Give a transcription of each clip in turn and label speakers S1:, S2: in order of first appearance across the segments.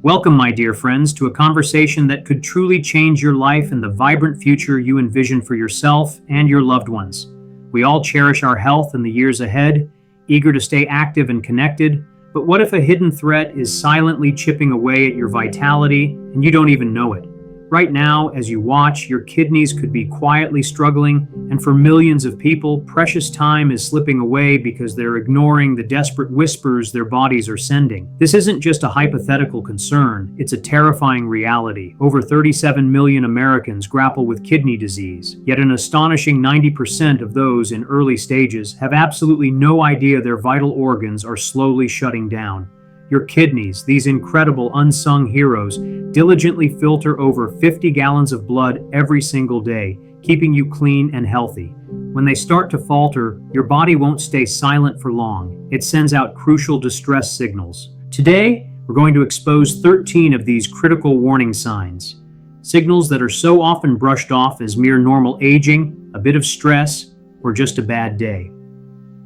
S1: Welcome, my dear friends, to a conversation that could truly change your life and the vibrant future you envision for yourself and your loved ones. We all cherish our health in the years ahead, eager to stay active and connected, but what if a hidden threat is silently chipping away at your vitality and you don't even know it? Right now, as you watch, your kidneys could be quietly struggling, and for millions of people, precious time is slipping away because they're ignoring the desperate whispers their bodies are sending. This isn't just a hypothetical concern, it's a terrifying reality. Over 37 million Americans grapple with kidney disease, yet an astonishing 90% of those in early stages have absolutely no idea their vital organs are slowly shutting down. Your kidneys, these incredible unsung heroes, diligently filter over 50 gallons of blood every single day, keeping you clean and healthy. When they start to falter, your body won't stay silent for long. It sends out crucial distress signals. Today, we're going to expose 13 of these critical warning signs. Signals that are so often brushed off as mere normal aging, a bit of stress, or just a bad day.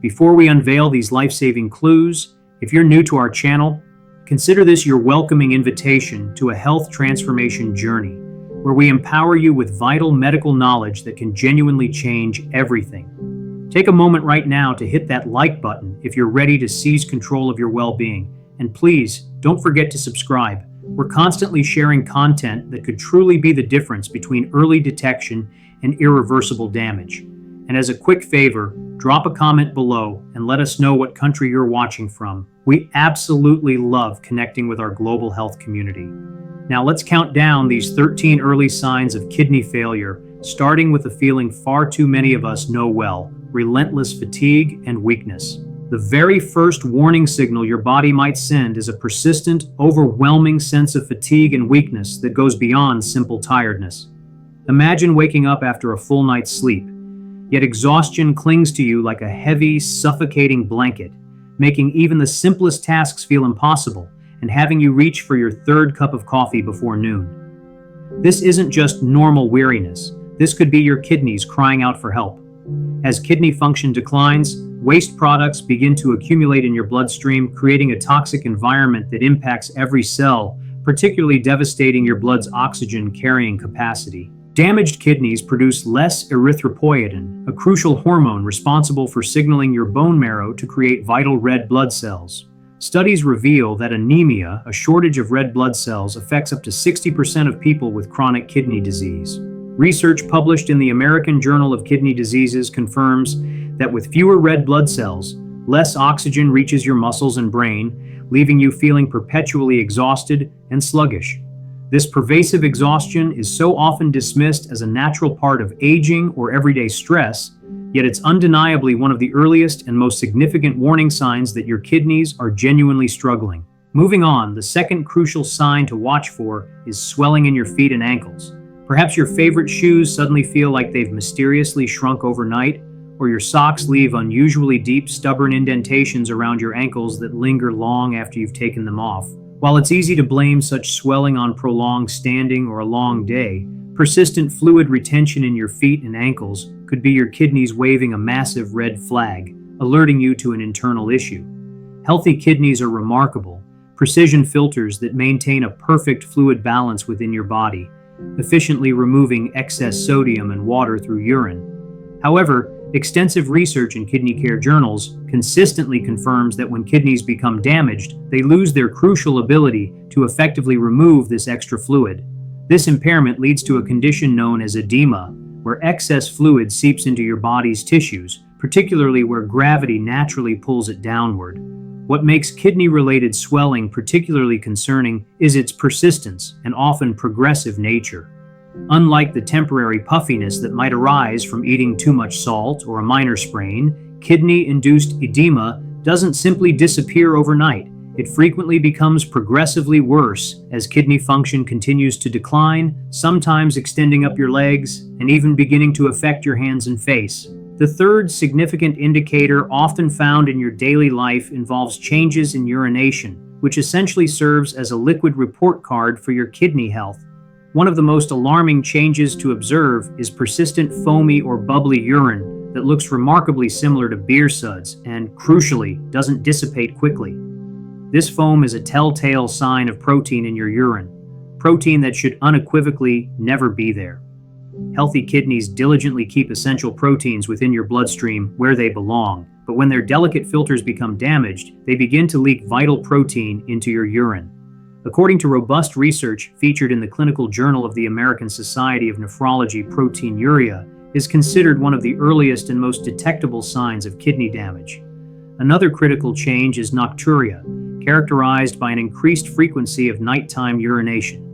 S1: Before we unveil these life-saving clues, if you're new to our channel, consider this your welcoming invitation to a health transformation journey, where we empower you with vital medical knowledge that can genuinely change everything. Take a moment right now to hit that like button if you're ready to seize control of your well-being. And please, don't forget to subscribe. We're constantly sharing content that could truly be the difference between early detection and irreversible damage. And as a quick favor, drop a comment below and let us know what country you're watching from. We absolutely love connecting with our global health community. Now let's count down these 13 early signs of kidney failure, starting with a feeling far too many of us know well: relentless fatigue and weakness. The very first warning signal your body might send is a persistent, overwhelming sense of fatigue and weakness that goes beyond simple tiredness. Imagine waking up after a full night's sleep, yet exhaustion clings to you like a heavy, suffocating blanket, making even the simplest tasks feel impossible and having you reach for your third cup of coffee before noon. This isn't just normal weariness. This could be your kidneys crying out for help. As kidney function declines, waste products begin to accumulate in your bloodstream, creating a toxic environment that impacts every cell, particularly devastating your blood's oxygen carrying capacity. Damaged kidneys produce less erythropoietin, a crucial hormone responsible for signaling your bone marrow to create vital red blood cells. Studies reveal that anemia, a shortage of red blood cells, affects up to 60% of people with chronic kidney disease. Research published in the American Journal of Kidney Diseases confirms that with fewer red blood cells, less oxygen reaches your muscles and brain, leaving you feeling perpetually exhausted and sluggish. This pervasive exhaustion is so often dismissed as a natural part of aging or everyday stress, yet it's undeniably one of the earliest and most significant warning signs that your kidneys are genuinely struggling. Moving on, the second crucial sign to watch for is swelling in your feet and ankles. Perhaps your favorite shoes suddenly feel like they've mysteriously shrunk overnight, or your socks leave unusually deep, stubborn indentations around your ankles that linger long after you've taken them off. While it's easy to blame such swelling on prolonged standing or a long day, persistent fluid retention in your feet and ankles could be your kidneys waving a massive red flag, alerting you to an internal issue. Healthy kidneys are remarkable, precision filters that maintain a perfect fluid balance within your body, efficiently removing excess sodium and water through urine. However, extensive research in kidney care journals consistently confirms that when kidneys become damaged, they lose their crucial ability to effectively remove this extra fluid. This impairment leads to a condition known as edema, where excess fluid seeps into your body's tissues, particularly where gravity naturally pulls it downward. What makes kidney-related swelling particularly concerning is its persistence and often progressive nature. Unlike the temporary puffiness that might arise from eating too much salt or a minor sprain, kidney-induced edema doesn't simply disappear overnight. It frequently becomes progressively worse as kidney function continues to decline, sometimes extending up your legs and even beginning to affect your hands and face. The third significant indicator often found in your daily life involves changes in urination, which essentially serves as a liquid report card for your kidney health. One of the most alarming changes to observe is persistent foamy or bubbly urine that looks remarkably similar to beer suds and, crucially, doesn't dissipate quickly. This foam is a telltale sign of protein in your urine, protein that should unequivocally never be there. Healthy kidneys diligently keep essential proteins within your bloodstream where they belong, but when their delicate filters become damaged, they begin to leak vital protein into your urine. According to robust research featured in the Clinical Journal of the American Society of Nephrology, proteinuria is considered one of the earliest and most detectable signs of kidney damage. Another critical change is nocturia, characterized by an increased frequency of nighttime urination.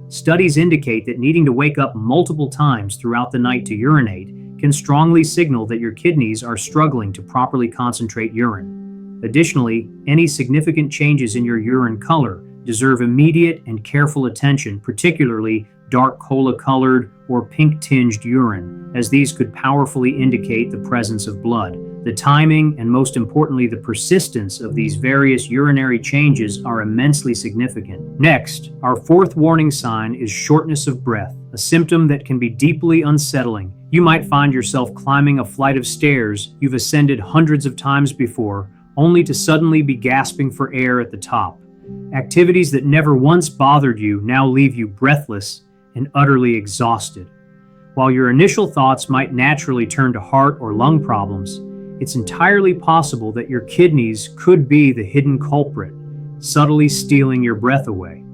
S1: Studies indicate that needing to wake up multiple times throughout the night to urinate can strongly signal that your kidneys are struggling to properly concentrate urine. Additionally, any significant changes in your urine color deserve immediate and careful attention, particularly dark cola-colored or pink-tinged urine, as these could powerfully indicate the presence of blood. The timing and, most importantly, the persistence of these various urinary changes are immensely significant. Next, our fourth warning sign is shortness of breath, a symptom that can be deeply unsettling. You might find yourself climbing a flight of stairs you've ascended hundreds of times before, only to suddenly be gasping for air at the top. Activities that never once bothered you now leave you breathless and utterly exhausted. While your initial thoughts might naturally turn to heart or lung problems, it's entirely possible that your kidneys could be the hidden culprit, subtly stealing your breath away.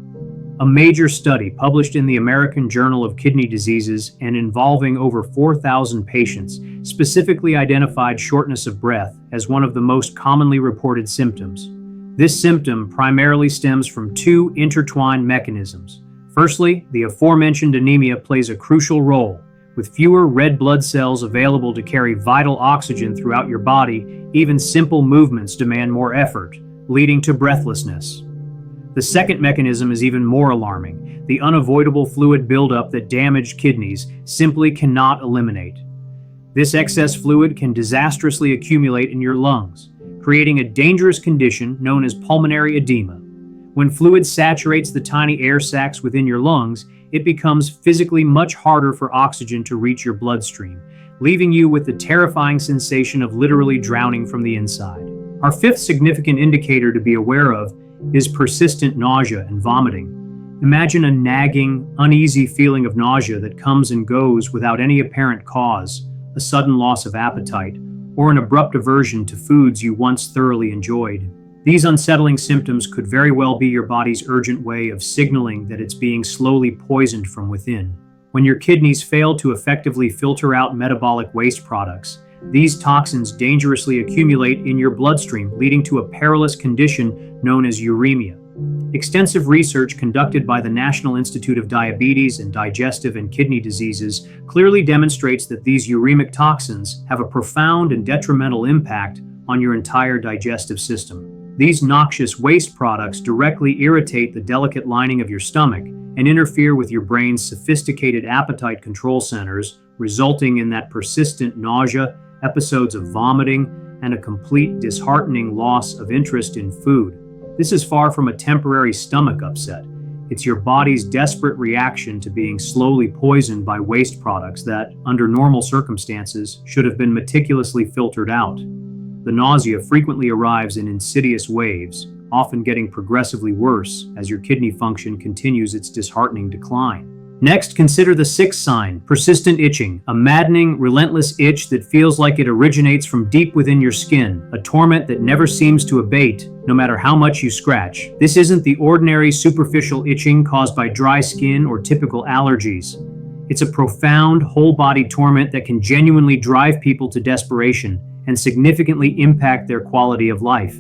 S1: A major study published in the American Journal of Kidney Diseases and involving over 4,000 patients specifically identified shortness of breath as one of the most commonly reported symptoms. This symptom primarily stems from two intertwined mechanisms. Firstly, the aforementioned anemia plays a crucial role. With fewer red blood cells available to carry vital oxygen throughout your body, even simple movements demand more effort, leading to breathlessness. The second mechanism is even more alarming. The unavoidable fluid buildup that damaged kidneys simply cannot eliminate. This excess fluid can disastrously accumulate in your lungs, creating a dangerous condition known as pulmonary edema. When fluid saturates the tiny air sacs within your lungs, it becomes physically much harder for oxygen to reach your bloodstream, leaving you with the terrifying sensation of literally drowning from the inside. Our fifth significant indicator to be aware of is persistent nausea and vomiting. Imagine a nagging, uneasy feeling of nausea that comes and goes without any apparent cause, a sudden loss of appetite, or an abrupt aversion to foods you once thoroughly enjoyed. These unsettling symptoms could very well be your body's urgent way of signaling that it's being slowly poisoned from within. When your kidneys fail to effectively filter out metabolic waste products, these toxins dangerously accumulate in your bloodstream, leading to a perilous condition known as uremia. Extensive research conducted by the National Institute of Diabetes and Digestive and Kidney Diseases clearly demonstrates that these uremic toxins have a profound and detrimental impact on your entire digestive system. These noxious waste products directly irritate the delicate lining of your stomach and interfere with your brain's sophisticated appetite control centers, resulting in that persistent nausea, episodes of vomiting, and a complete disheartening loss of interest in food. This is far from a temporary stomach upset. It's your body's desperate reaction to being slowly poisoned by waste products that, under normal circumstances, should have been meticulously filtered out. The nausea frequently arrives in insidious waves, often getting progressively worse as your kidney function continues its disheartening decline. Next, consider the sixth sign, persistent itching, a maddening, relentless itch that feels like it originates from deep within your skin, a torment that never seems to abate, no matter how much you scratch. This isn't the ordinary superficial itching caused by dry skin or typical allergies. It's a profound, whole-body torment that can genuinely drive people to desperation and significantly impact their quality of life.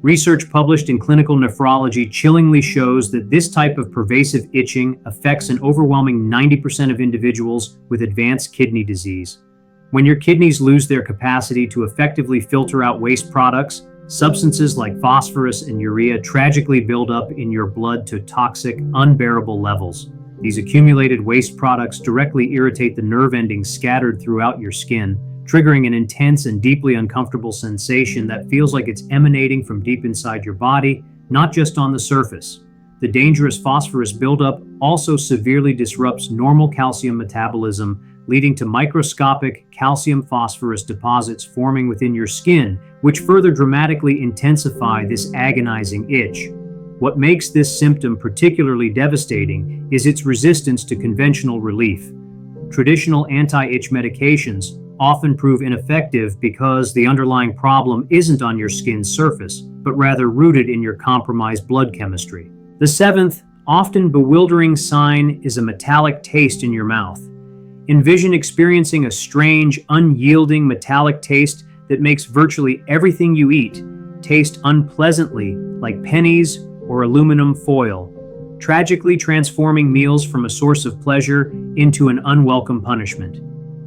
S1: Research published in Clinical Nephrology chillingly shows that this type of pervasive itching affects an overwhelming 90% of individuals with advanced kidney disease. When your kidneys lose their capacity to effectively filter out waste products, substances like phosphorus and urea tragically build up in your blood to toxic, unbearable levels. These accumulated waste products directly irritate the nerve endings scattered throughout your skin, triggering an intense and deeply uncomfortable sensation that feels like it's emanating from deep inside your body, not just on the surface. The dangerous phosphorus buildup also severely disrupts normal calcium metabolism, leading to microscopic calcium phosphorus deposits forming within your skin, which further dramatically intensify this agonizing itch. What makes this symptom particularly devastating is its resistance to conventional relief. Traditional anti-itch medications often prove ineffective because the underlying problem isn't on your skin's surface, but rather rooted in your compromised blood chemistry. The seventh, often bewildering sign is a metallic taste in your mouth. Envision experiencing a strange, unyielding metallic taste that makes virtually everything you eat taste unpleasantly like pennies or aluminum foil, tragically transforming meals from a source of pleasure into an unwelcome punishment.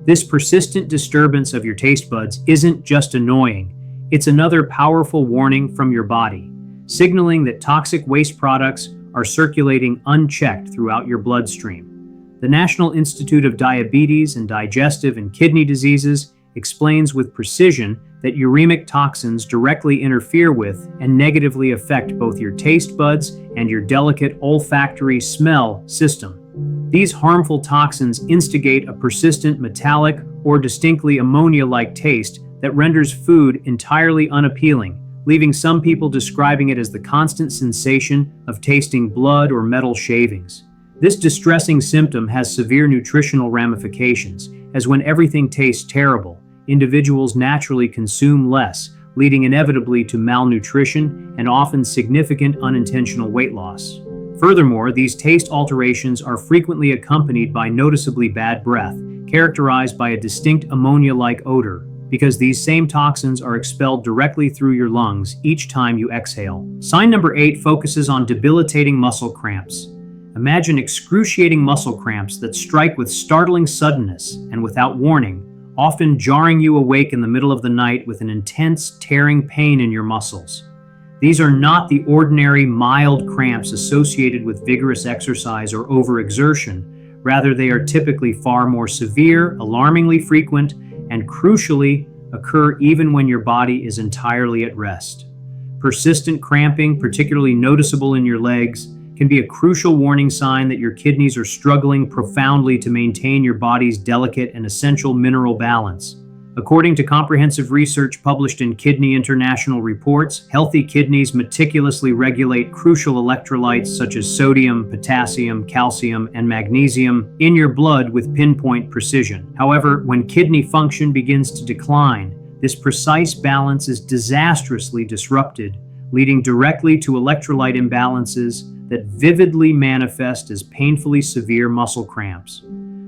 S1: This persistent disturbance of your taste buds isn't just annoying, it's another powerful warning from your body, signaling that toxic waste products are circulating unchecked throughout your bloodstream. The National Institute of Diabetes and Digestive and Kidney Diseases explains with precision that uremic toxins directly interfere with and negatively affect both your taste buds and your delicate olfactory smell system. These harmful toxins instigate a persistent metallic or distinctly ammonia-like taste that renders food entirely unappealing, leaving some people describing it as the constant sensation of tasting blood or metal shavings. This distressing symptom has severe nutritional ramifications, as when everything tastes terrible, individuals naturally consume less, leading inevitably to malnutrition and often significant unintentional weight loss. Furthermore, these taste alterations are frequently accompanied by noticeably bad breath, characterized by a distinct ammonia-like odor, because these same toxins are expelled directly through your lungs each time you exhale. Sign number 8 focuses on debilitating muscle cramps. Imagine excruciating muscle cramps that strike with startling suddenness and without warning, often jarring you awake in the middle of the night with an intense, tearing pain in your muscles. These are not the ordinary mild cramps associated with vigorous exercise or overexertion. Rather, they are typically far more severe, alarmingly frequent, and crucially, occur even when your body is entirely at rest. Persistent cramping, particularly noticeable in your legs, can be a crucial warning sign that your kidneys are struggling profoundly to maintain your body's delicate and essential mineral balance. According to comprehensive research published in Kidney International Reports, healthy kidneys meticulously regulate crucial electrolytes such as sodium, potassium, calcium, and magnesium in your blood with pinpoint precision. However, when kidney function begins to decline, this precise balance is disastrously disrupted, leading directly to electrolyte imbalances that vividly manifest as painfully severe muscle cramps.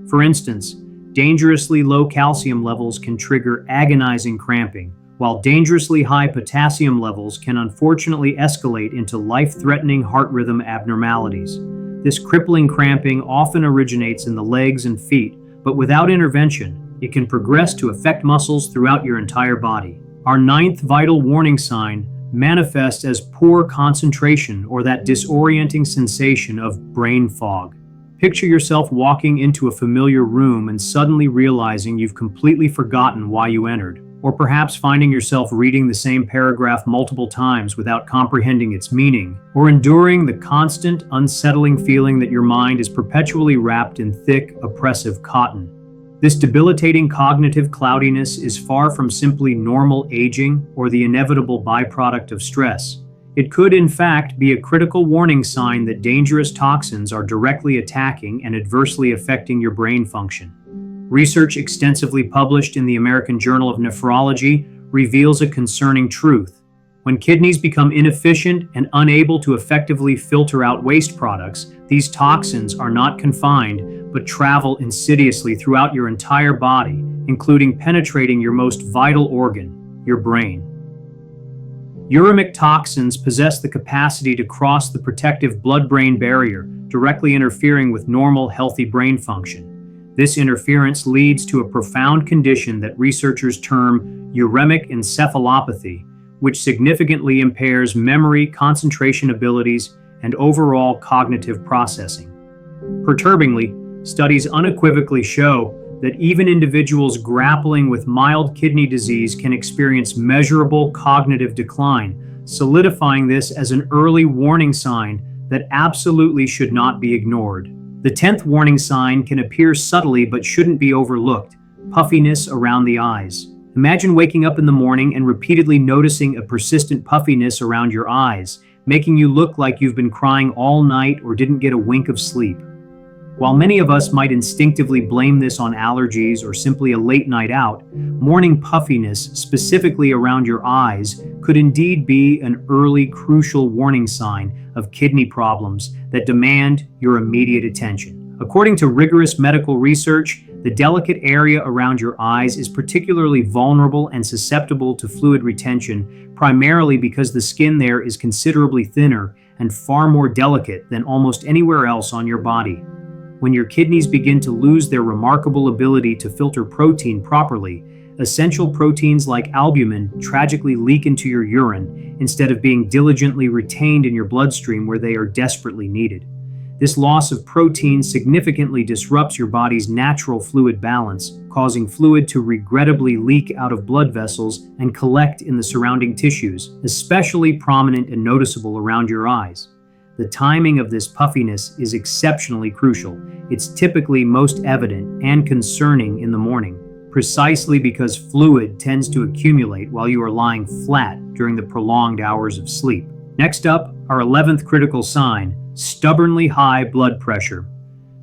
S1: For instance, dangerously low calcium levels can trigger agonizing cramping, while dangerously high potassium levels can unfortunately escalate into life-threatening heart rhythm abnormalities. This crippling cramping often originates in the legs and feet, but without intervention, it can progress to affect muscles throughout your entire body. Our 9th vital warning sign manifests as poor concentration or that disorienting sensation of brain fog. Picture yourself walking into a familiar room and suddenly realizing you've completely forgotten why you entered, or perhaps finding yourself reading the same paragraph multiple times without comprehending its meaning, or enduring the constant, unsettling feeling that your mind is perpetually wrapped in thick, oppressive cotton. This debilitating cognitive cloudiness is far from simply normal aging or the inevitable byproduct of stress. It could, in fact, be a critical warning sign that dangerous toxins are directly attacking and adversely affecting your brain function. Research extensively published in the American Journal of Nephrology reveals a concerning truth. When kidneys become inefficient and unable to effectively filter out waste products, these toxins are not confined but travel insidiously throughout your entire body, including penetrating your most vital organ, your brain. Uremic toxins possess the capacity to cross the protective blood-brain barrier, directly interfering with normal, healthy brain function. This interference leads to a profound condition that researchers term uremic encephalopathy, which significantly impairs memory, concentration abilities, and overall cognitive processing. Perturbingly, studies unequivocally show that even individuals grappling with mild kidney disease can experience measurable cognitive decline, solidifying this as an early warning sign that absolutely should not be ignored. The 10th warning sign can appear subtly but shouldn't be overlooked: puffiness around the eyes. Imagine waking up in the morning and repeatedly noticing a persistent puffiness around your eyes, making you look like you've been crying all night or didn't get a wink of sleep. While many of us might instinctively blame this on allergies or simply a late night out, morning puffiness, specifically around your eyes, could indeed be an early, crucial warning sign of kidney problems that demand your immediate attention. According to rigorous medical research, the delicate area around your eyes is particularly vulnerable and susceptible to fluid retention, primarily because the skin there is considerably thinner and far more delicate than almost anywhere else on your body. When your kidneys begin to lose their remarkable ability to filter protein properly, essential proteins like albumin tragically leak into your urine instead of being diligently retained in your bloodstream where they are desperately needed. This loss of protein significantly disrupts your body's natural fluid balance, causing fluid to regrettably leak out of blood vessels and collect in the surrounding tissues, especially prominent and noticeable around your eyes. The timing of this puffiness is exceptionally crucial. It's typically most evident and concerning in the morning, precisely because fluid tends to accumulate while you are lying flat during the prolonged hours of sleep. Next up, our 11th critical sign: stubbornly high blood pressure.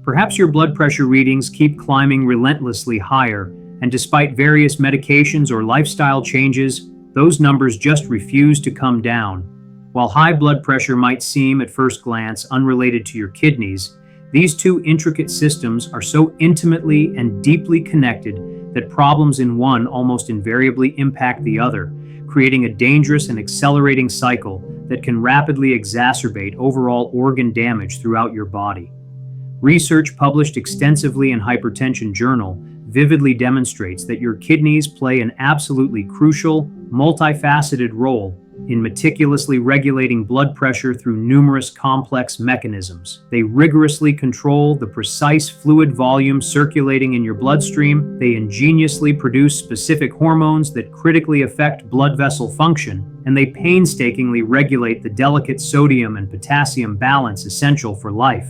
S1: Perhaps your blood pressure readings keep climbing relentlessly higher, and despite various medications or lifestyle changes, those numbers just refuse to come down. While high blood pressure might seem at first glance unrelated to your kidneys, these two intricate systems are so intimately and deeply connected that problems in one almost invariably impact the other, creating a dangerous and accelerating cycle that can rapidly exacerbate overall organ damage throughout your body. Research published extensively in Hypertension Journal vividly demonstrates that your kidneys play an absolutely crucial, multifaceted role in meticulously regulating blood pressure through numerous complex mechanisms. They rigorously control the precise fluid volume circulating in your bloodstream. They ingeniously produce specific hormones that critically affect blood vessel function, and they painstakingly regulate the delicate sodium and potassium balance essential for life.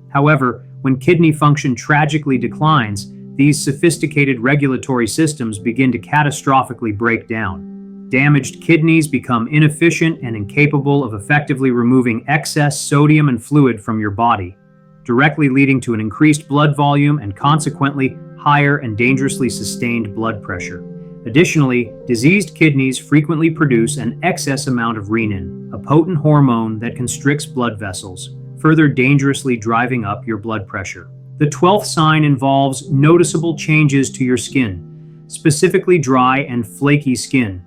S1: However, when kidney function tragically declines, these sophisticated regulatory systems begin to catastrophically break down. Damaged kidneys become inefficient and incapable of effectively removing excess sodium and fluid from your body, directly leading to an increased blood volume and consequently higher and dangerously sustained blood pressure. Additionally, diseased kidneys frequently produce an excess amount of renin, a potent hormone that constricts blood vessels, further dangerously driving up your blood pressure. The 12th sign involves noticeable changes to your skin, specifically dry and flaky skin.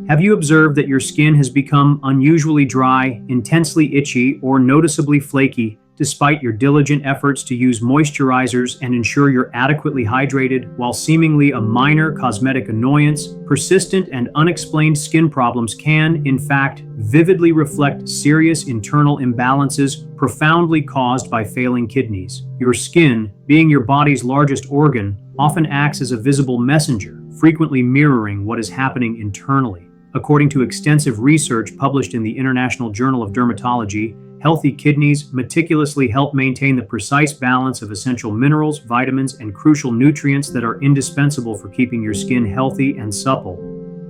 S1: Have you observed that your skin has become unusually dry, intensely itchy, or noticeably flaky despite your diligent efforts to use moisturizers and ensure you're adequately hydrated? While seemingly a minor cosmetic annoyance, persistent and unexplained skin problems can, in fact, vividly reflect serious internal imbalances profoundly caused by failing kidneys. Your skin, being your body's largest organ, often acts as a visible messenger, frequently mirroring what is happening internally. According to extensive research published in the International Journal of Dermatology, healthy kidneys meticulously help maintain the precise balance of essential minerals, vitamins, and crucial nutrients that are indispensable for keeping your skin healthy and supple.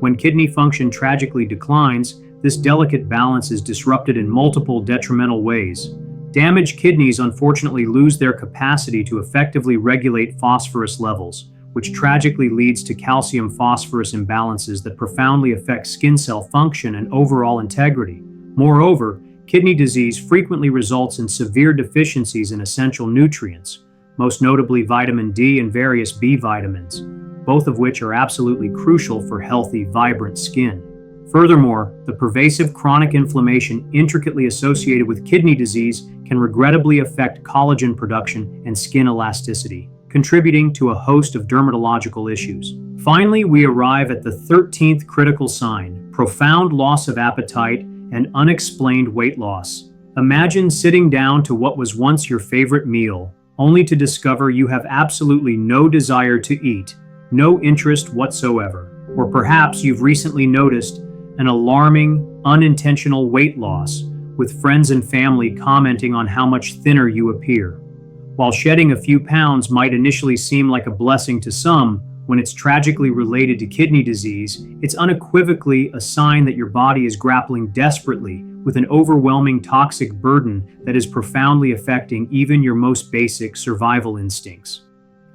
S1: When kidney function tragically declines, this delicate balance is disrupted in multiple detrimental ways. Damaged kidneys unfortunately lose their capacity to effectively regulate phosphorus levels, which tragically leads to calcium-phosphorus imbalances that profoundly affect skin cell function and overall integrity. Moreover, kidney disease frequently results in severe deficiencies in essential nutrients, most notably vitamin D and various B vitamins, both of which are absolutely crucial for healthy, vibrant skin. Furthermore, the pervasive chronic inflammation intricately associated with kidney disease can regrettably affect collagen production and skin elasticity, contributing to a host of dermatological issues. Finally, we arrive at the 13th critical sign: profound loss of appetite and unexplained weight loss. Imagine sitting down to what was once your favorite meal, only to discover you have absolutely no desire to eat, no interest whatsoever. Or perhaps you've recently noticed an alarming, unintentional weight loss, with friends and family commenting on how much thinner you appear. While shedding a few pounds might initially seem like a blessing to some, when it's tragically related to kidney disease, it's unequivocally a sign that your body is grappling desperately with an overwhelming toxic burden that is profoundly affecting even your most basic survival instincts.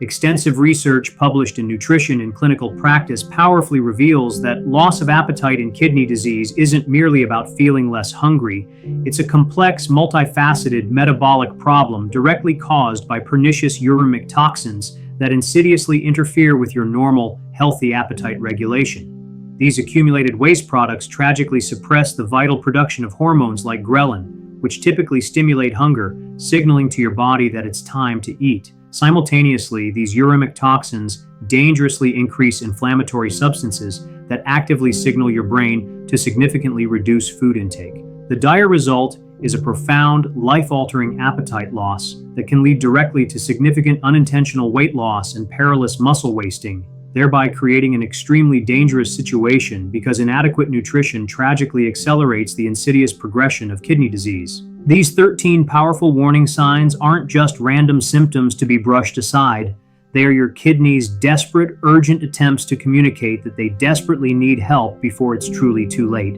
S1: Extensive research published in Nutrition and Clinical Practice powerfully reveals that loss of appetite in kidney disease isn't merely about feeling less hungry. It's a complex, multifaceted metabolic problem directly caused by pernicious uremic toxins that insidiously interfere with your normal, healthy appetite regulation. These accumulated waste products tragically suppress the vital production of hormones like ghrelin, which typically stimulate hunger, signaling to your body that it's time to eat. Simultaneously, these uremic toxins dangerously increase inflammatory substances that actively signal your brain to significantly reduce food intake. The dire result is a profound, life-altering appetite loss that can lead directly to significant unintentional weight loss and perilous muscle wasting, thereby creating an extremely dangerous situation because inadequate nutrition tragically accelerates the insidious progression of kidney disease. These 13 powerful warning signs aren't just random symptoms to be brushed aside. They are your kidney's desperate, urgent attempts to communicate that they desperately need help before it's truly too late.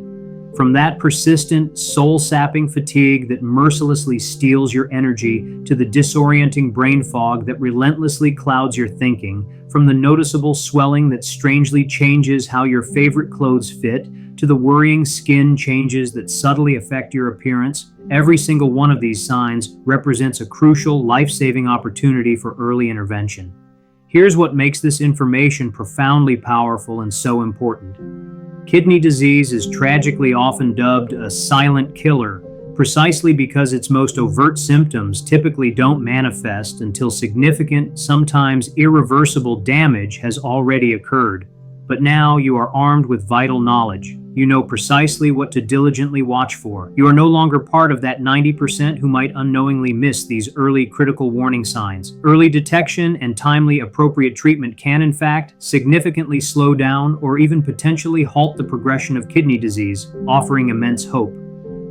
S1: From that persistent, soul-sapping fatigue that mercilessly steals your energy to the disorienting brain fog that relentlessly clouds your thinking, from the noticeable swelling that strangely changes how your favorite clothes fit, to the worrying skin changes that subtly affect your appearance, every single one of these signs represents a crucial, life-saving opportunity for early intervention. Here's what makes this information profoundly powerful and so important. Kidney disease is tragically often dubbed a silent killer, precisely because its most overt symptoms typically don't manifest until significant, sometimes irreversible damage has already occurred. But now you are armed with vital knowledge. You know precisely what to diligently watch for. You are no longer part of that 90% who might unknowingly miss these early critical warning signs. Early detection and timely appropriate treatment can, in fact, significantly slow down or even potentially halt the progression of kidney disease, offering immense hope.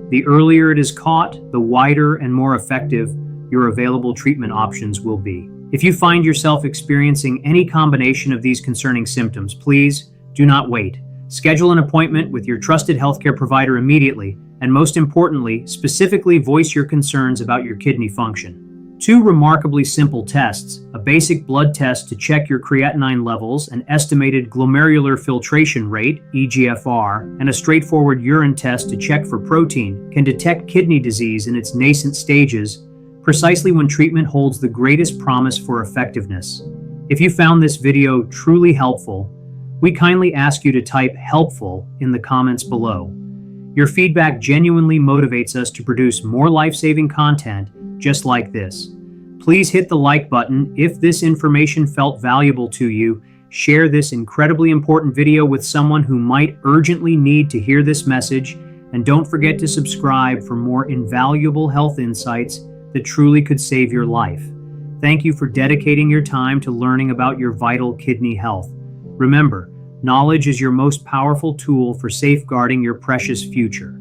S1: The earlier it is caught, the wider and more effective your available treatment options will be. If you find yourself experiencing any combination of these concerning symptoms, please do not wait. Schedule an appointment with your trusted healthcare provider immediately, and most importantly, specifically voice your concerns about your kidney function. 2 remarkably simple tests, a basic blood test to check your creatinine levels and estimated glomerular filtration rate, eGFR, and a straightforward urine test to check for protein, can detect kidney disease in its nascent stages, precisely when treatment holds the greatest promise for effectiveness. If you found this video truly helpful, we kindly ask you to type "helpful" in the comments below. Your feedback genuinely motivates us to produce more life-saving content just like this. Please hit the like button if this information felt valuable to you. Share this incredibly important video with someone who might urgently need to hear this message, and don't forget to subscribe for more invaluable health insights that truly could save your life. Thank you for dedicating your time to learning about your vital kidney health. Remember, knowledge is your most powerful tool for safeguarding your precious future.